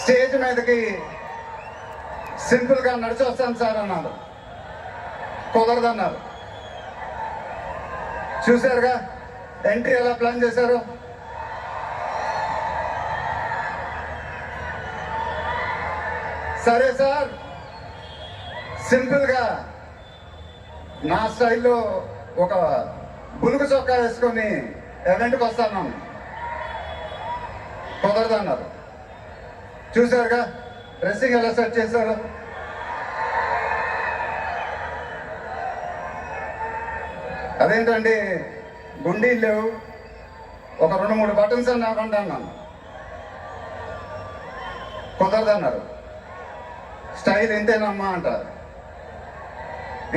Stage మీదకి సింపుల్గా నడిచి వస్తాను సార్ అన్నారు. కుదరదన్నారు. చూశారుగా ఎంట్రీ ఎలా ప్లాన్ చేశారు. సరే సార్, సింపుల్గా నా స్టైల్లో ఒక బులుగు చొక్కా వేసుకొని ఎవెంట్కి వస్తాను. కుదరదన్నారు. చూశారుగా డ్రెస్సింగ్ ఎలా సెట్ చేశారు. అదేంటండి గుండీలు లేవు, ఒక 2-3 బటన్స్ అని నాకంటే అన్నాను. కుదరదన్నారు. స్టైల్ ఇంతేనమ్మా అంటారు.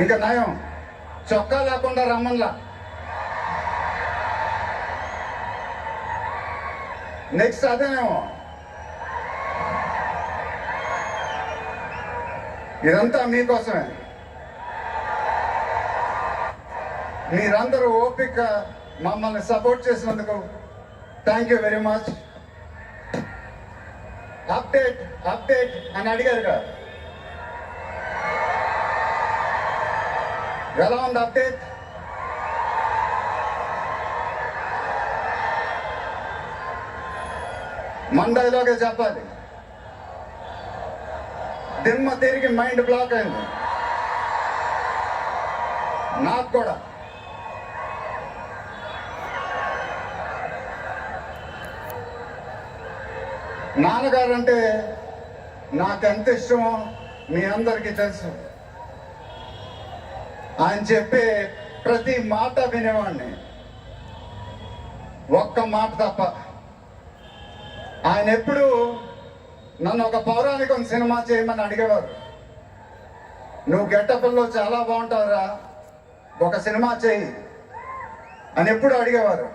ఇంకా నయం చొక్కా లేకుండా రమ్మన్లా. నెక్స్ట్ అదేనేమో. ఇదంతా మీకోసమే. మీరందరూ ఓపిక మమ్మల్ని సపోర్ట్ చేసినందుకు thank you very much. Update update అని అడిగారుగా, ఎలా ఉంది అప్డేట్? మన డైలాగే చెప్పాలి. దిమ్మ తిరిగి మైండ్ బ్లాక్ అయింది నాకు కూడా. నాన్నగారంటే నాకెంత ఇష్టమో మీ అందరికీ తెలుసు. ఆయన చెప్పే ప్రతి మాట వినేవాడిని, ఒక్క మాట తప్ప. ఆయన ఎప్పుడు నన్ను ఒక పౌరాణికం సినిమా చేయమని అడిగేవారు. నువ్వు గెటప్లో చాలా బాగుంటావురా, ఒక సినిమా చేయి అని ఎప్పుడు అడిగేవారు.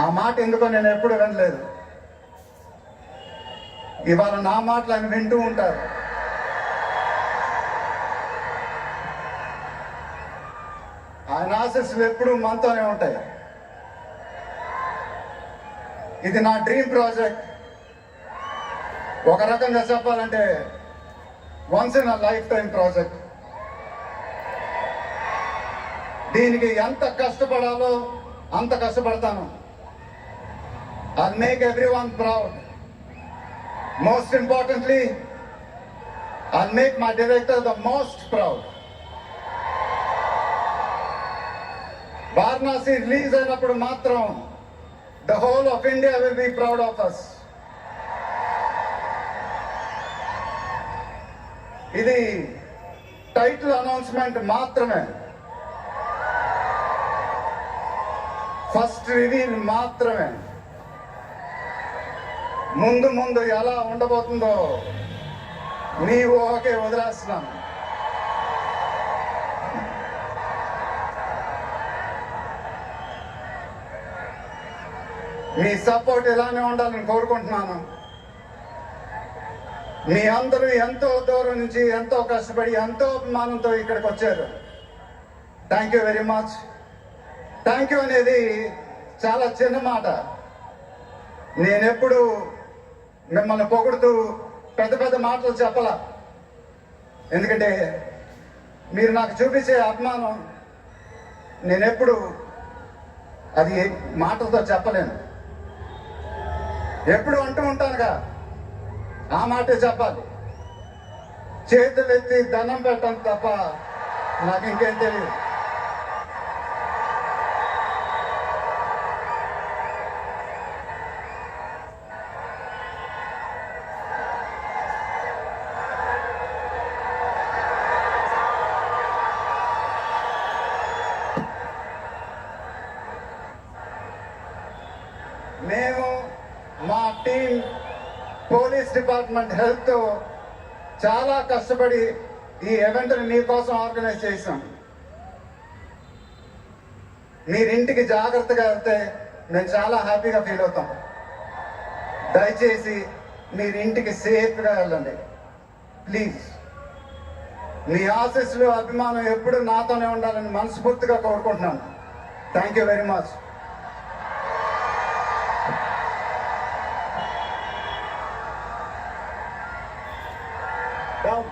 ఆ మాట ఎందుకో నేను ఎప్పుడు వినలేదు. ఇవాళ నా మాటలు ఆయన వింటూ ఉంటారు. ఆయన ఆశీస్సులు ఎప్పుడూ మనతోనే ఉంటాయి. ఇది నా డ్రీమ్ ప్రాజెక్ట్. ఒక రకంగా చెప్పాలంటే once in a life time project. దీనికి ఎంత కష్టపడాలో అంత కష్టపడతాను. I'll make everyone proud. Most importantly, I'll make my director the most proud. Varanasi release అయినప్పుడు మాత్రం the whole of India will be proud of us. ఇది title announcement మాత్రమే, first reveal మాత్రమే. ముందు ముందు ఎలా ఉండబోతుందో నీ ఊహకే వదిలేస్తున్నాను. మీ సపోర్ట్ ఇలానే ఉండాలని కోరుకుంటున్నాను. మీ అందరూ ఎంతో దూరం నుంచి ఎంతో కష్టపడి ఎంతో అభిమానంతో ఇక్కడికి వచ్చారు. Thank you very much. Thank you అనేది చాలా చిన్న మాట. నేనెప్పుడు మిమ్మల్ని పొగుడుతూ పెద్ద పెద్ద మాటలు చెప్పలా. ఎందుకంటే మీరు నాకు చూపించే అభిమానం నేనెప్పుడు అది మాటలతో చెప్పలేను. ఎప్పుడు అంటూ ఉంటానుగా, ఆ మాటే చెప్పాలి. చేతులు ఎత్తి దండం పెట్టడం తప్ప నాకు ఇంకేం తెలియదు. మేము మా టీం పోలీస్ డిపార్ట్మెంట్ హెల్త్ చాలా కష్టపడి ఈ ఈవెంట్ని మీకోసం ఆర్గనైజ్ చేసాం. మీరింటికి జాగ్రత్తగా వెళ్తే మేము చాలా హ్యాపీగా ఫీల్ అవుతాం. దయచేసి మీరింటికి సేఫ్గా వెళ్ళండి ప్లీజ్. మీ ఆశీస్సులు అభిమానం ఎప్పుడు నాతోనే ఉండాలని మనస్ఫూర్తిగా కోరుకుంటున్నాను. Thank you very much. Down